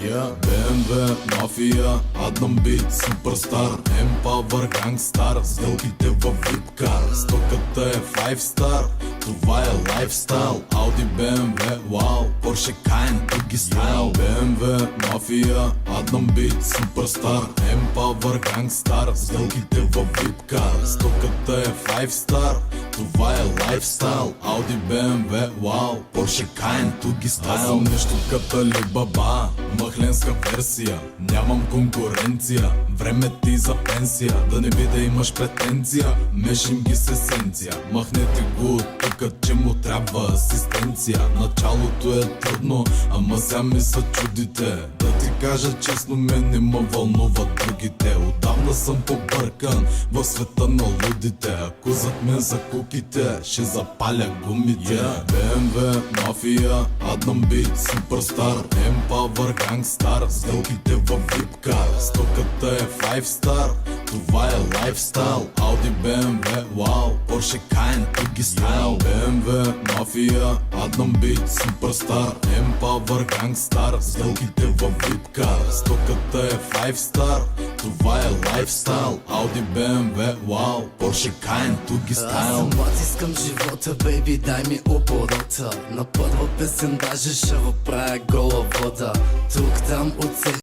BMW, мафия, Адам Бит, суперстар, Empower, гангстар, сделките във випкар. Стоката е 5 star, това е лайфстайл. Audi, BMW, вау, Porsche, Cayenne, туги стайл. BMW, мафия, Адам Бит, суперстар, Empower, гангстар, сделките във випкар. Стоката е 5 star, това е лайфстайл. Audi, BMW, вау, Porsche, Cayenne, туги стайл. Аз съм нещо като Алибаба, махленска версия. Нямам конкуренция, време ти за пенсия. Да не би да имаш претенция, мешим ги с есенция. Махнете го от тука, че му трябва асистенция. Началото е трудно, ама сега ми се чудите. Да ти кажа честно, мен не ме вълнуват другите. Отдавна съм побъркан в света на лудите. Ако зад мен за куките, ще запаля гумите. BMW, мафия, Адам Бит, суперстар, Empower, гангстар, сделките във випкар. Стоката е 5 star, това е лайфстайл. Audi, BMW, вау, Porsche, Cayenne, туги стайл. BMW, мафия, Адам Бит, суперстар, Empower, гангстар, сделките във випкар. Стоката е 5 star, това е лайфстайл. Audi, BMW, вау, Porsche, Cayenne, туги стайл. Аз съм млад, искам живота, бейби, дай ми оборота. На първа песен даже ще въправя гола вода. Тук там оцели